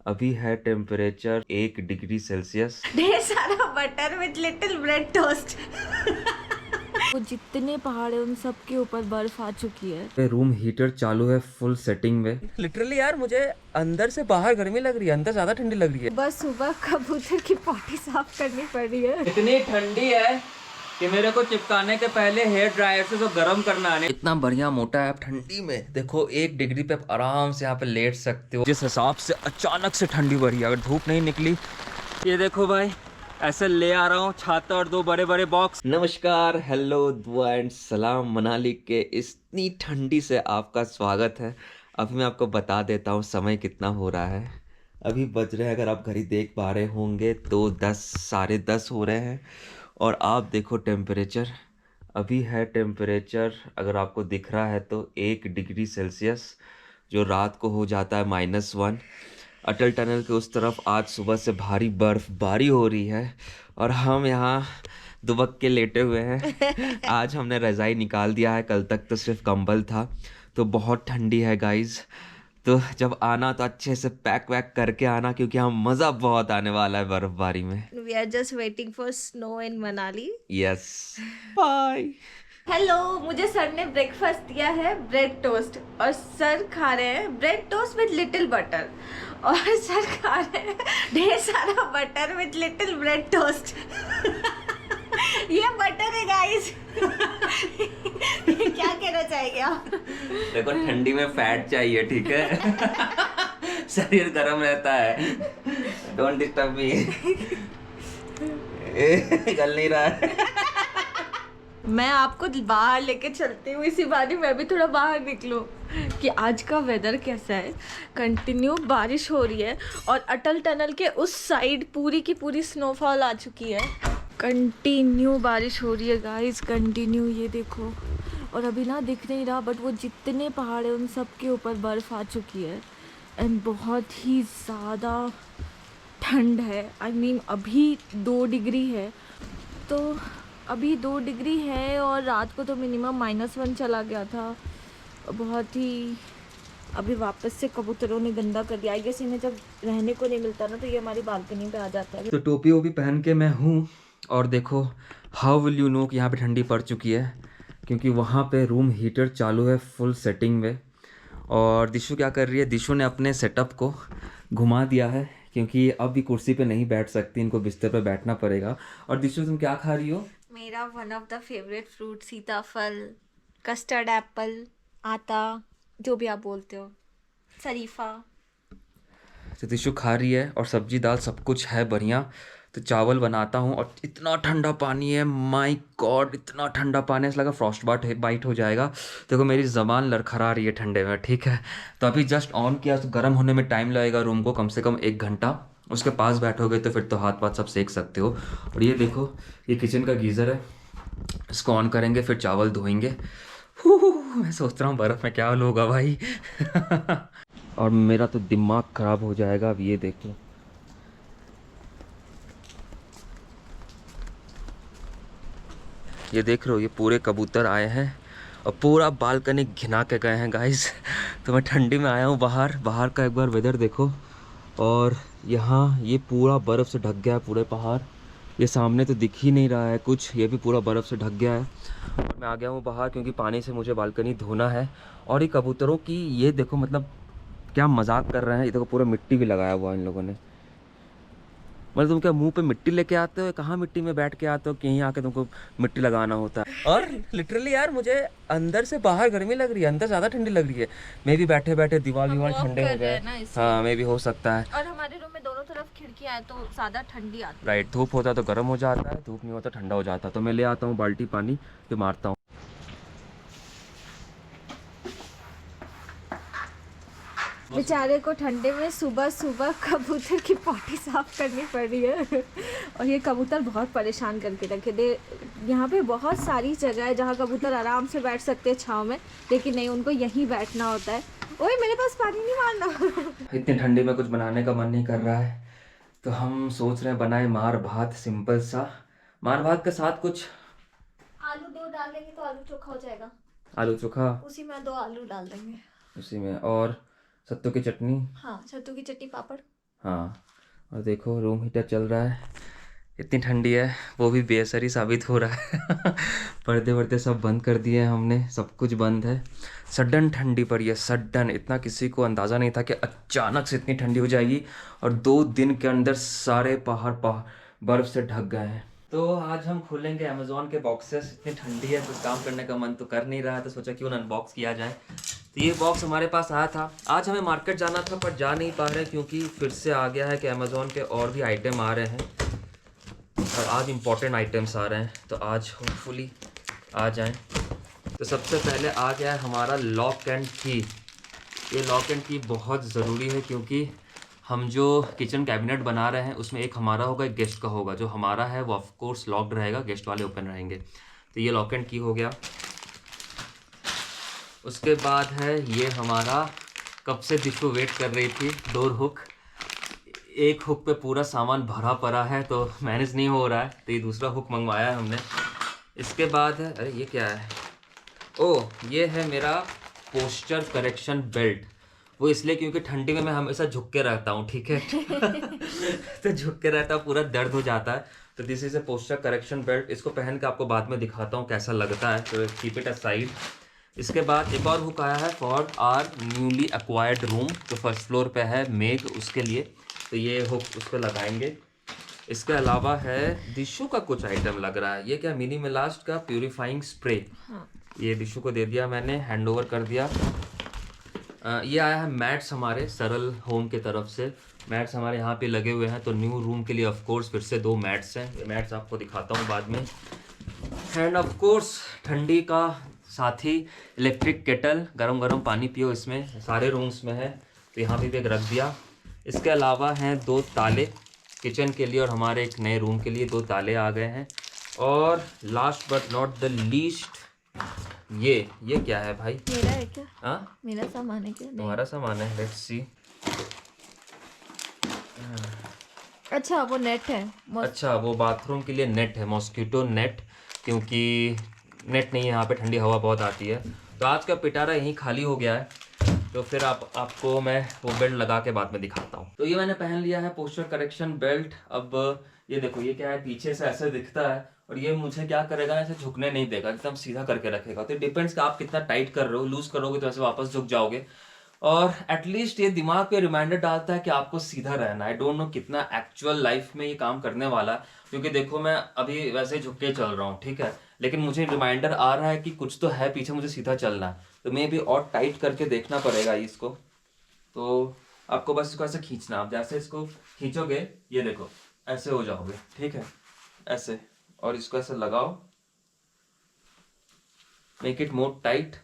अभी है temperature 1 degree Celsius. ढेर सारा butter with little bread toast. वो जितने पहाड़ है उन सब के ऊपर बर्फ आ चुकी है। रूम हीटर चालू है फुल सेटिंग में। लिटरली यार मुझे अंदर से बाहर गर्मी लग रही है, अंदर ज्यादा ठंडी लग रही है। बस सुबह कबूतर की पॉटी साफ करनी पड़ रही है। इतनी ठंडी है कि मेरे को चिपकाने के पहले हेयर ड्रायर से तो गर्म करना है। इतना बढ़िया मोटा है, आप ठंडी में देखो 1 डिग्री पे आप आराम से यहाँ पे लेट सकते हो। जिस हिसाब से अचानक से ठंडी बढ़ी, अगर धूप नहीं निकली, ये देखो भाई ऐसे ले आ रहा हूँ छाता और 2 बड़े बड़े बॉक्स। नमस्कार, हेलो, दुआ एंड सलाम। मनाली के इतनी ठंडी से आपका स्वागत है। अभी मैं आपको बता देता हूँ समय कितना हो रहा है। अभी बज रहे हैं, अगर आप घड़ी देख पा रहे होंगे तो 10 साढ़े 10 हो रहे हैं। और आप देखो टेम्परेचर, अभी है टेम्परेचर, अगर आपको दिख रहा है तो 1 डिग्री सेल्सियस, जो रात को हो जाता है -1। अटल टनल के उस तरफ आज सुबह से भारी बर्फबारी हो रही है और हम यहाँ दुबक के लेटे हुए हैं। आज हमने रज़ाई निकाल दिया है, कल तक तो सिर्फ कंबल था। तो बहुत ठंडी है गाइस, तो जब आना तो अच्छे से पैक वैक करके आना, क्योंकि हम मज़ा बहुत आने वाला है बर्फबारी में। We are just waiting for snow in Manali. Yes, bye. Hello, मुझे सर ने ब्रेकफास्ट दिया है ब्रेड टोस्ट, और सर खा रहे हैं bread toast with little butter, और सर खा रहे हैं ढेर सारा butter with little bread toast. ये बटर है गाइस। क्या कहना चाहेंगे आप? देखो ठंडी में फैट चाहिए, ठीक है। शरीर गर्म रहता है। Don't disturb me. गल नहीं रहा है। मैं आपको बाहर लेके चलती हूँ, इसी बारी मैं भी थोड़ा बाहर निकलूँ कि आज का वेदर कैसा है। कंटिन्यू बारिश हो रही है और अटल टनल के उस साइड पूरी की पूरी स्नोफॉल आ चुकी है। कंटिन्यू बारिश हो रही है गाइस, कंटिन्यू। ये देखो, और अभी ना दिख नहीं रहा, बट वो जितने पहाड़ है उन सब के ऊपर बर्फ़ आ चुकी है। एंड बहुत ही ज़्यादा ठंड है। आई मीन अभी 2 डिग्री है, तो अभी 2 डिग्री है, और रात को तो मिनिमम -1 चला गया था। बहुत ही अभी वापस से कबूतरों ने गंदा कर दिया। आई गेस इन्हें जब रहने को नहीं मिलता ना, तो ये हमारी बालकनी पे आ जाता है। तो टोपी वोपी पहन के मैं हूँ, और देखो हाउ विल यू नो कि यहाँ पे ठंडी पड़ चुकी है, क्योंकि वहाँ पे रूम हीटर चालू है फुल सेटिंग में। और दिशु क्या कर रही है, दिशु ने अपने सेटअप को घुमा दिया है, क्योंकि अब भी कुर्सी पे नहीं बैठ सकती, इनको बिस्तर पे बैठना पड़ेगा। और दिशु तुम क्या खा रही हो? मेरा one of the favourite fruit सीताफल, कस्टर्ड एप्पल, आता, जो भी आप बोलते हो, शरीफा। तो दिशु खा रही है, और सब्जी दाल सब कुछ है बढ़िया। तो चावल बनाता हूँ, और इतना ठंडा पानी है, माय गॉड, इतना ठंडा पानी है, ऐसा लगा फ्रॉस्ट बाइट हो जाएगा। देखो मेरी ज़बान लड़खड़ा रही है ठंडे में, ठीक है। तो अभी जस्ट ऑन किया, तो गर्म होने में टाइम लगेगा रूम को, कम से कम 1 घंटा। उसके पास बैठोगे तो फिर तो हाथ पाथ सब सेक सकते हो। और ये देखो, ये किचन का गीज़र है, इसको ऑन करेंगे फिर चावल धोएंगे। मैं सोच रहा हूँ बर्फ़ में क्या हाल होगा भाई। और मेरा तो दिमाग ख़राब हो जाएगा अब। ये देखो, ये देख रहे हो, ये पूरे कबूतर आए हैं और पूरा बालकनी घिना के गए हैं गाइस। तो मैं ठंडी में आया हूँ बाहर का एक बार वेदर देखो। और यहाँ ये पूरा बर्फ़ से ढक गया है, पूरे पहाड़। ये सामने तो दिख ही नहीं रहा है कुछ, ये भी पूरा बर्फ़ से ढक गया है। और मैं आ गया हूँ बाहर, क्योंकि पानी से मुझे बालकनी धोना है। और ये कबूतरों की ये देखो, मतलब क्या मजाक कर रहे हैं। ये देखो पूरा मिट्टी भी लगाया हुआ इन लोगों ने। मतलब तुम क्या मुंह पे मिट्टी लेके आते हो, कहाँ मिट्टी में बैठ के आते हो कि यहीं आके तुमको मिट्टी लगाना होता है। और लिटरली यार मुझे अंदर से बाहर गर्मी लग रही है, अंदर ज्यादा ठंडी लग रही है। मे भी बैठे बैठे दीवार ठंडे हो गए। हाँ, मे भी हो सकता है। और हमारे रूम में दोनों तरफ खिड़कियां हैं, तो ज्यादा ठंडी आती है। राइट, धूप होता तो गर्म हो जाता है, धूप नहीं होता ठंडा हो जाता। तो मैं ले आता हूँ बाल्टी पानी, फिर मारता हूँ। बेचारे को ठंडे में सुबह सुबह कबूतर की पॉटी साफ करनी पड़ रही है। और ये कबूतर बहुत परेशान करके रखे दे। यहाँ पे बहुत सारी जगह है जहाँ कबूतर आराम से बैठ सकते हैं छाँव में, लेकिन नहीं, उनको यहीं बैठना होता है। ओए मेरे पास पानी नहीं मारना। इतनी ठंडी में कुछ बनाने का मन नहीं कर रहा है, तो हम सोच रहे हैं बनाए मार भात, सिंपल सा। मार भात के साथ कुछ आलू 2 डाल देंगे तो आलू चोखा हो जाएगा। आलू चोखा, उसी में 2 आलू डाल देंगे। उसी में, और सत्तू की चटनी। हाँ, सत्तू की चटनी, पापड़। हाँ, और देखो रूम हीटर चल रहा है, इतनी ठंडी है, वो भी बेअसर ही साबित हो रहा है। पर्दे वर्दे सब बंद कर दिए हैं हमने, सब कुछ बंद है। सडन ठंडी पड़ी है, सडन, इतना किसी को अंदाज़ा नहीं था कि अचानक से इतनी ठंडी हो जाएगी, और 2 दिन के अंदर सारे पहाड़ बर्फ़ से ढक गए हैं। तो आज हम खोलेंगे अमेज़ॉन के बॉक्सेस। इतनी ठंडी है, कुछ काम करने का मन तो कर नहीं रहा है, तो सोचा क्यों ना अनबॉक्स किया जाए। तो ये बॉक्स हमारे पास आया था। आज हमें मार्केट जाना था पर जा नहीं पा रहे, क्योंकि फिर से आ गया है कि अमेज़ॉन के और भी आइटम आ रहे हैं, और आज इम्पॉर्टेंट आइटम्स आ रहे हैं, तो आज होपफुली आ जाएं। तो सबसे पहले आ गया है हमारा लॉक एंड की। ये लॉक एंड की बहुत ज़रूरी है, क्योंकि हम जो किचन कैबिनेट बना रहे हैं उसमें एक हमारा होगा, एक गेस्ट का होगा। जो हमारा है वो ऑफ कोर्स लॉक्ड रहेगा, गेस्ट वाले ओपन रहेंगे। तो ये लॉक एंड की हो गया। उसके बाद है ये हमारा, कब से दिशु वेट कर रही थी, डोर हुक। एक हुक पे पूरा सामान भरा पड़ा है तो मैनेज नहीं हो रहा है, तो ये दूसरा हुक मंगवाया है हमने। इसके बाद है, अरे ये क्या है, ओह ये है मेरा पोस्चर करेक्शन बेल्ट। वो इसलिए क्योंकि ठंडी में मैं हमेशा झुक के रहता हूँ, ठीक है। तो झुक के रहता, पूरा दर्द हो जाता है। तो this is a posture correction belt. इसको पहन के आपको बाद में दिखाता हूँ कैसा लगता है, तो कीप इट असाइड। इसके बाद एक और हुक आया है for our newly acquired room, जो फर्स्ट फ्लोर पे है मेघ, उसके लिए। तो ये हुक उस पर लगाएंगे। इसके अलावा है दिशु का कुछ आइटम लग रहा है, ये क्या, मिनिमलिस्ट का प्यूरिफाइंग स्प्रे। ये दिशु को दे दिया मैंने, हैंड ओवर कर दिया। ये आया है मैट्स हमारे सरल होम के तरफ से। मैट्स हमारे यहाँ पे लगे हुए हैं, तो न्यू रूम के लिए ऑफ कोर्स फिर से 2 मैट्स हैं। ये मैट्स आपको दिखाता हूँ बाद में। एंड ऑफ कोर्स ठंडी का साथी इलेक्ट्रिक केटल, गरम गरम पानी पियो, इसमें सारे रूम्स में है, तो यहाँ पे भी एक रख दिया। इसके अलावा हैं 2 ताले किचन के लिए, और हमारे एक नए रूम के लिए 2 ताले आ गए हैं। और last but not the least, ये क्या है भाई? मेरा है क्या? हाँ, मेरा सामान है क्या? तुम्हारा सामान है, लेट्स सी। अच्छा वो नेट है। अच्छा, वो बाथरूम के लिए नेट है, मॉस्किटो नेट, क्योंकि नेट नहीं है यहाँ पे, ठंडी हवा बहुत आती है। तो आज का पिटारा यहीं खाली हो गया है, तो फिर आपको मैं वो बेल्ट लगा के बाद में दिखाता हूँ। तो ये मैंने पहन लिया है पोस्चर करेक्शन बेल्ट। अब ये देखो, ये क्या है, पीछे से ऐसे दिखता है, और ये मुझे क्या करेगा, ऐसे झुकने नहीं देगा, एकदम सीधा करके रखेगा। तो डिपेंड्स कि आप कितना टाइट कर रहे हो, लूज करोगे तो ऐसे वापस झुक जाओगे। और एटलीस्ट ये दिमाग पे रिमाइंडर डालता है कि आपको सीधा रहना है। आई डोंट नो कितना एक्चुअल लाइफ में ये काम करने वाला है, क्योंकि देखो मैं अभी वैसे झुक के चल रहा हूँ, ठीक है, लेकिन मुझे रिमाइंडर आ रहा है कि कुछ तो है पीछे, मुझे सीधा चलना है। तो मे भी और टाइट करके देखना पड़ेगा इसको। तो आपको बस इसको ऐसे खींचना, आप जैसे इसको खींचोगे, ये देखो ऐसे हो जाओगे, ठीक है, ऐसे, और इसको ऐसे लगाओ, मेक इट मोर टाइट।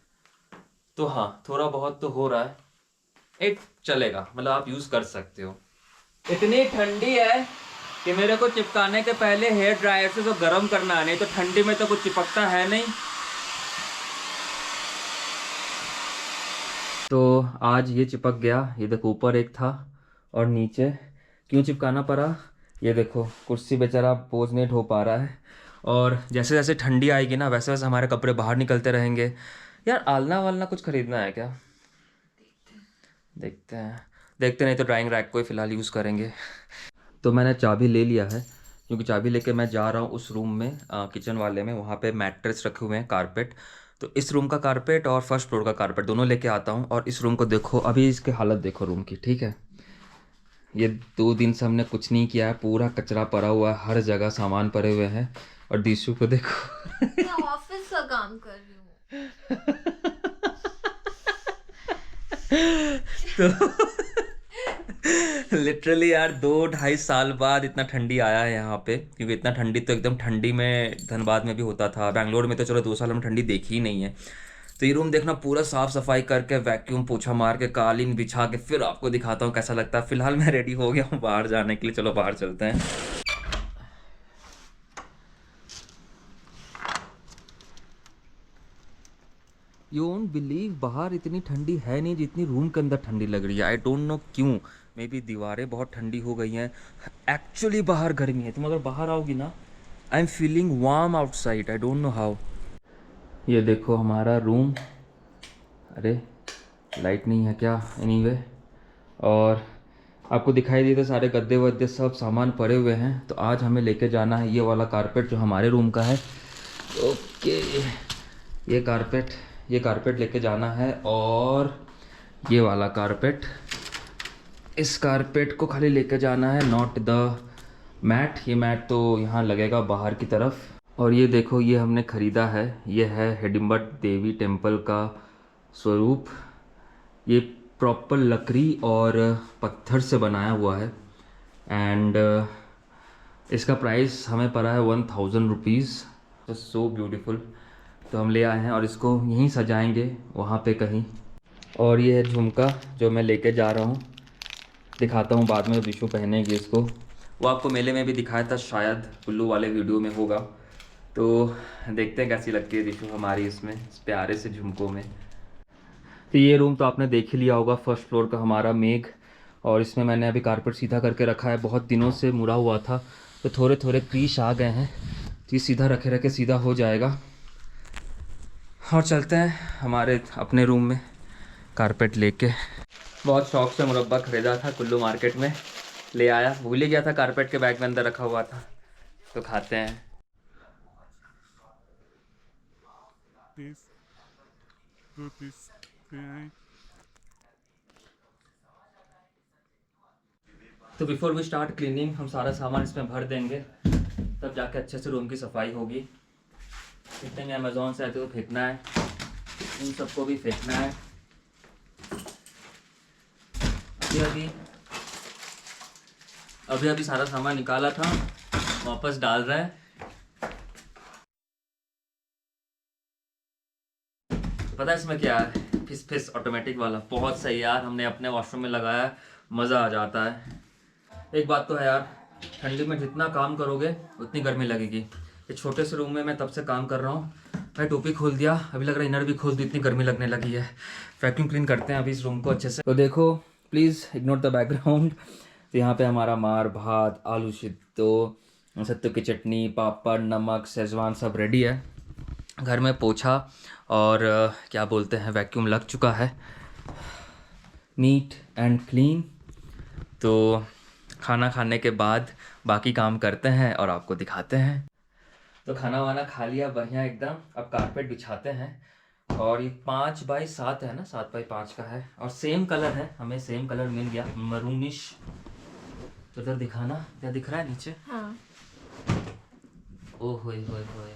तो हाँ, थोड़ा बहुत तो हो रहा है, एक चलेगा, मतलब आप यूज कर सकते हो। इतनी ठंडी है कि मेरे को चिपकाने के पहले हेयर ड्रायर से तो गर्म करना है, नहीं तो ठंडी में तो कुछ चिपकता है नहीं। तो आज ये चिपक गया, ये देखो ऊपर एक था और नीचे। क्यों चिपकाना पड़ा, ये देखो कुर्सी बेचारा पोज नहीं ढो पा रहा है। और जैसे जैसे ठंडी आएगी ना, वैसे वैसे हमारे कपड़े बाहर निकलते रहेंगे। यार आलना वालना कुछ खरीदना है क्या? देखते नहीं तो ड्राइंग रैक को ही फ़िलहाल यूज़ करेंगे। तो मैंने चाबी ले लिया है, क्योंकि चाबी लेके मैं जा रहा हूँ उस रूम में, किचन वाले में। वहाँ पे मैट्रेस रखे हुए हैं, कारपेट। तो इस रूम का कारपेट और फर्स्ट फ्लोर का कारपेट दोनों लेके आता हूँ। और इस रूम को देखो, अभी इसकी हालत देखो रूम की, ठीक है। ये 2 दिन से हमने कुछ नहीं किया है, पूरा कचरा पड़ा हुआ है, हर जगह सामान पड़े हुए हैं। और दिशु को देखो, मैं ऑफिस का काम कर रही हूँ। तो लिटरली यार 2-2.5 साल बाद इतना ठंडी आया है यहाँ पे, क्योंकि इतना ठंडी तो एकदम ठंडी में धनबाद में भी होता था, बैंगलोर में तो चलो 2 साल में ठंडी देखी ही नहीं है। तो ये रूम देखना, पूरा साफ सफाई करके, वैक्यूम पोछा मार के, कालीन बिछा के, फिर आपको दिखाता हूँ कैसा लगता है। फिलहाल मैं रेडी हो गया हूँ बाहर जाने के लिए, चलो बाहर चलते हैं। यू वोंट बिलीव, बाहर इतनी ठंडी है नहीं जितनी रूम के अंदर ठंडी लग रही है। आई डोंट नो क्यों, मे बी दीवारें बहुत ठंडी हो गई हैं। एक्चुअली बाहर गर्मी है, तुम अगर बाहर आओगी ना, I am feeling warm outside, I don't know how. ये देखो हमारा रूम, अरे लाइट नहीं है क्या, एनीवे। और आपको दिखाई दिए थे सारे गद्दे वद्दे सब सामान पड़े हुए हैं। तो आज हमें लेके जाना है ये वाला कारपेट जो हमारे रूम का है। ओके, ये कारपेट लेके जाना है। और ये वाला कारपेट, इस कारपेट को खाली लेके जाना है, नॉट द मैट। ये मैट तो यहाँ लगेगा बाहर की तरफ। और ये देखो, ये हमने ख़रीदा है, ये है हिडिंबा देवी टेम्पल का स्वरूप। ये प्रॉपर लकड़ी और पत्थर से बनाया हुआ है। एंड इसका प्राइस हमें पड़ा है 1000 रुपीज़। So beautiful. तो हम ले आए हैं और इसको यहीं सजाएंगे वहाँ पे कहीं। और ये है झुमका जो मैं लेके जा रहा हूँ, दिखाता हूँ बाद में विशु पहनेगी इसको। वो आपको मेले में भी दिखाया था शायद, कुल्लू वाले वीडियो में होगा। तो देखते हैं कैसी लगती है रिशु हमारी इसमें, इस प्यारे से झुमकों में। तो ये रूम तो आपने देख ही लिया होगा, फर्स्ट फ्लोर का हमारा मेघ। और इसमें मैंने अभी कारपेट सीधा करके रखा है, बहुत दिनों से मुड़ा हुआ था तो थोड़े थोड़े क्रीच आ गए हैं। तो ये सीधा रखे रखे सीधा हो जाएगा। और चलते हैं हमारे अपने रूम में कारपेट लेके। बहुत शौक से मुरब्बा ख़रीदा था कुल्लू मार्केट में, ले आया, भूल ही गया था कारपेट के बैग में अंदर रखा हुआ था। तो खाते हैं। तो बिफोर वी स्टार्ट क्लीनिंग हम सारा सामान इसमें भर देंगे, तब जाके अच्छे से रूम की सफाई होगी। जितने भी अमेज़ोन से आते तो फेंकना है, इन सबको भी फेंकना है। अभी सारा सामान निकाला था, वापस डाल रहा है। पता है इसमें क्या है? फिस ऑटोमेटिक वाला, बहुत सही यार। हमने अपने वॉशरूम में लगाया, मज़ा आ जाता है। एक बात तो है यार, ठंडी में जितना काम करोगे उतनी गर्मी लगेगी। ये छोटे से रूम में मैं तब से काम कर रहा हूँ। मैं टोपी खोल दिया, अभी लग रहा है इनर भी खोल दी, इतनी गर्मी लगने लगी है। वैक्यूम क्लीन करते हैं अभी इस रूम को अच्छे से। तो देखो, प्लीज़ इग्नोर द बैकग्राउंड। तो यहाँ पे हमारा मार भात, आलू सिद्दो, सत्तू की चटनी, पापड़, नमक, शेजवान सब रेडी है। घर में पोछा और क्या बोलते हैं, वैक्यूम लग चुका है, नीट एंड क्लीन। तो खाना खाने के बाद बाकी काम करते हैं और आपको दिखाते हैं। तो खाना वाना खा लिया बढ़िया एकदम। अब कारपेट बिछाते हैं। और ये 5x7 है ना, 7x5 का है और सेम कलर है, हमें सेम कलर मिल गया, मरूनिश। तो इधर दिखाना, क्या दिख रहा है नीचे? हाँ, ओह होए होए होए,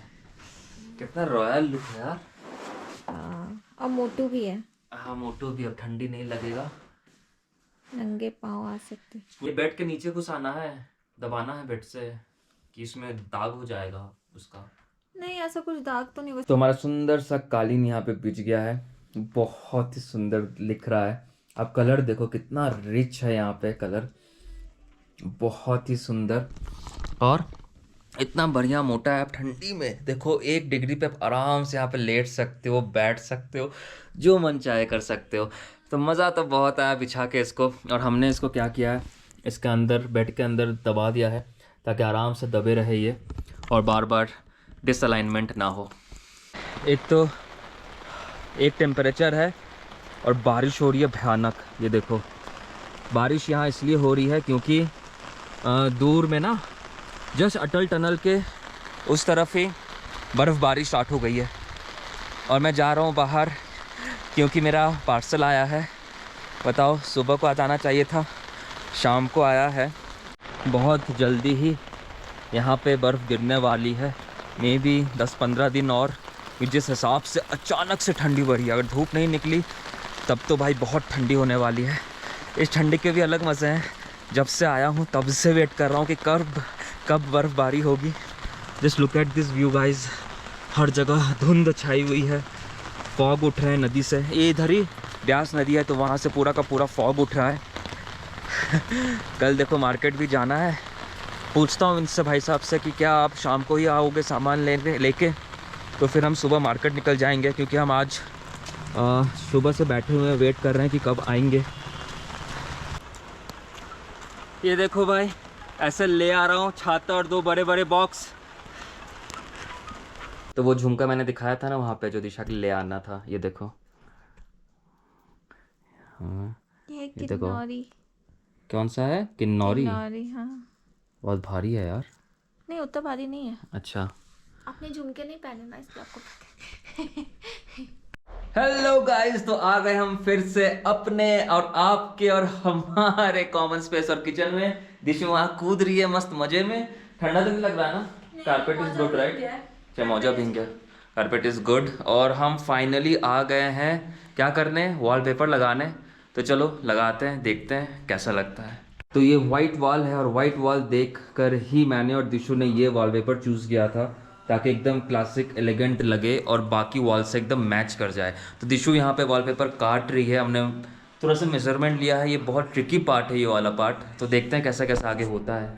कितना रॉयल लुक है यार। हाँ, और मोटू भी है, हाँ मोटू भी, अब ठंडी नहीं लगेगा, नंगे पाँव आ सकते। ये बेड के नीचे कुछ आना है, दबाना है बेड से कि इसमें दाग हो जाएगा उसका। नहीं, ऐसा कुछ दाग तो नहीं। तो हमारा सुंदर सा कालीन यहाँ पे बिछ गया है, बहुत ही सुंदर दिख रहा है। अब कलर देखो कितना रिच है यहाँ पे, कलर बहुत ही सुंदर और इतना बढ़िया मोटा है। आप ठंडी में देखो 1 डिग्री पे आप आराम से यहाँ पे लेट सकते हो, बैठ सकते हो, जो मन चाहे कर सकते हो। तो मज़ा तो बहुत आया बिछा के इसको। और हमने इसको क्या किया है, इसके अंदर बेड के अंदर दबा दिया है ताकि आराम से दबे रहे ये और बार बार डिसअलाइनमेंट ना हो। एक तो एक टेम्परेचर है और बारिश हो रही है भयानक। ये देखो, बारिश यहाँ इसलिए हो रही है क्योंकि दूर में ना जस्ट अटल टनल के उस तरफ ही बर्फ़बारी स्टार्ट हो गई है। और मैं जा रहा हूँ बाहर क्योंकि मेरा पार्सल आया है। बताओ, सुबह को आना चाहिए था, शाम को आया है। बहुत जल्दी ही यहाँ पे बर्फ़ गिरने वाली है, मे बी 10-15 दिन और। जिस हिसाब से अचानक से ठंडी बढ़ी, अगर धूप नहीं निकली तब तो भाई बहुत ठंडी होने वाली है। इस ठंडी के भी अलग मज़े हैं। जब से आया हूँ तब से वेट कर रहा हूँ कि कब बर्फ़बारी होगी। Just look at this view guys, हर जगह धुंध छाई हुई है, फॉग उठ रहे हैं नदी से। ये इधर ही ब्यास नदी है तो वहाँ से पूरा का पूरा फॉग उठ रहा है। कल देखो मार्केट भी जाना है, पूछता हूँ इनसे भाई साहब से कि क्या आप शाम को ही आओगे सामान लेके, तो फिर हम सुबह मार्केट निकल जाएंगे क्योंकि हम आज सुबह से बैठे हुए हैं, वेट कर रहे हैं कि कब आएंगे। ये देखो भाई, ऐसे ले आ रहा हूँ छाता और 2 बड़े बड़े बॉक्स। तो वो झुमका मैंने दिखाया था ना वहाँ पे, जो दिशा के लिए ले आना था, ये देखो। हाँ, ये देखो। किन्नौरी, कौन सा है? किन्नौरी। किन्नौरी, हाँ। बहुत भारी है यार। नहीं, उतना भारी नहीं है। अच्छा। आपने झुमके नहीं पहने ना, इसलिए आपको पता है। हेलो गाइस, तो आ गए हम फिर से अपने और आपके और हमारे कॉमन स्पेस और किचन में। दिशु वहाँ कूद रही है मस्त मजे में। ठंडा तो नहीं लग रहा ना? Carpet is good right? अच्छा, मौजा भींग गया। Carpet is good. और हम फाइनली आ गए हैं क्या करने? वॉलपेपर लगाने। तो चलो लगाते हैं, देखते हैं कैसा लगता है। तो ये वाइट वॉल है और वाइट वॉल देख कर ही मैंने और दिशु ने ये वॉलपेपर चूज़ किया था ताकि एकदम क्लासिक एलिगेंट लगे और बाकी वॉल से एकदम मैच कर जाए। तो दिशु यहाँ पे वॉलपेपर काट रही है। हमने थोड़ा सा मेजरमेंट लिया है। ये बहुत ट्रिकी पार्ट है ये वाला पार्ट। तो देखते हैं कैसा कैसा आगे होता है।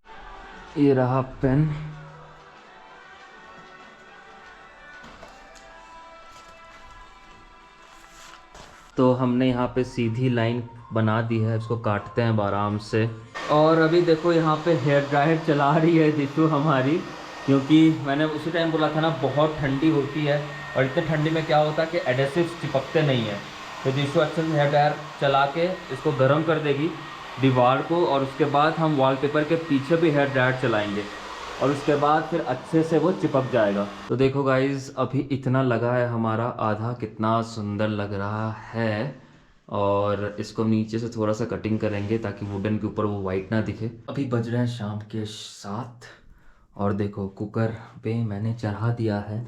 ये रहा पेन। तो हमने यहाँ पे सीधी लाइन बना दी है। इसको काटते हैं आराम से। और अभी देखो यहाँ पे हेयर ड्रायर चला रही है दिशु हमारी, क्योंकि मैंने उसी टाइम बोला था ना बहुत ठंडी होती है और इतने ठंडी में क्या होता है कि एडेसिव्स चिपकते नहीं हैं। तो दिशु अच्छे से हेयर ड्रायर चला के इसको गर्म कर देगी दीवार को, और उसके बाद हम वॉलपेपर के पीछे भी हेयर ड्रायर चलाएंगे और उसके बाद फिर अच्छे से वो चिपक जाएगा। तो देखो गाइज, अभी इतना लगा है हमारा आधा, कितना सुंदर लग रहा है। और इसको नीचे से थोड़ा सा कटिंग करेंगे ताकि वुडन के ऊपर वो वाइट ना दिखे। अभी बज रहे हैं शाम के 7 और देखो कुकर पे मैंने चढ़ा दिया है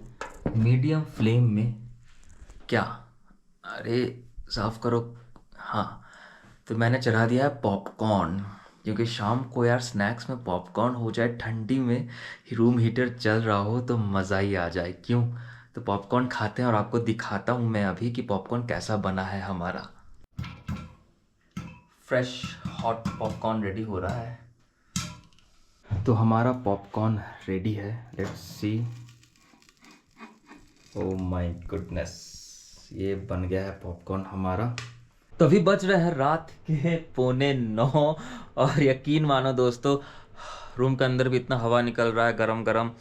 मीडियम फ्लेम में। क्या? अरे साफ करो। हाँ, तो मैंने चढ़ा दिया है पॉपकॉर्न, क्योंकि शाम को यार स्नैक्स में पॉपकॉर्न हो जाए, ठंडी में रूम हीटर चल रहा हो तो मज़ा ही आ जाए। क्यों? तो पॉपकॉर्न खाते हैं और आपको दिखाता हूँ मैं अभी कि पॉपकॉर्न कैसा बना है हमारा। फ्रेश हॉट पॉपकॉर्न रेडी हो रहा है। तो हमारा पॉपकॉर्न रेडी है। Let's see. Oh my goodness, ये बन गया है पॉपकॉर्न हमारा। तो अभी बज रहे हैं रात के 8:45 और यकीन मानो दोस्तों, रूम के अंदर भी इतना हवा निकल रहा है, गरम गरम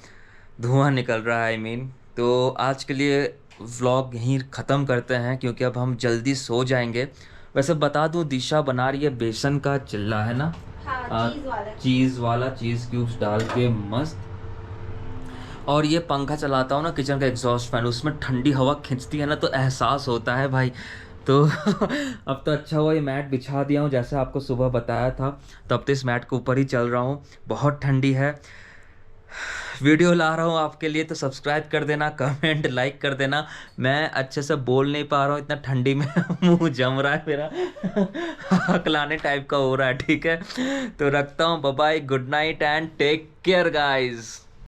धुआं निकल रहा है। आई मीन, तो आज के लिए व्लॉग यहीं ख़त्म करते हैं क्योंकि अब हम जल्दी सो जाएंगे। वैसे बता दूं, दिशा बना रही है बेसन का चिल्ला, है ना? हाँ, चीज़ वाला, चीज़ क्यूब्स डाल के मस्त। और ये पंखा चलाता हूँ ना किचन का, एग्जॉस्ट फैन, उसमें ठंडी हवा खींचती है ना तो एहसास होता है भाई। तो अब तो अच्छा हुआ ये मैट बिछा दिया हूँ जैसे आपको सुबह बताया था। तब तो इस मैट के ऊपर ही चल रहा हूँ। बहुत ठंडी है। वीडियो ला रहा हूँ आपके लिए, तो सब्सक्राइब कर देना, कमेंट लाइक कर देना। मैं अच्छे से बोल नहीं पा रहा हूँ, इतना ठंडी में मुंह जम रहा है मेरा, हकलाने टाइप का हो रहा है। ठीक है, तो रखता हूँ। Bye bye, good night and take care guys.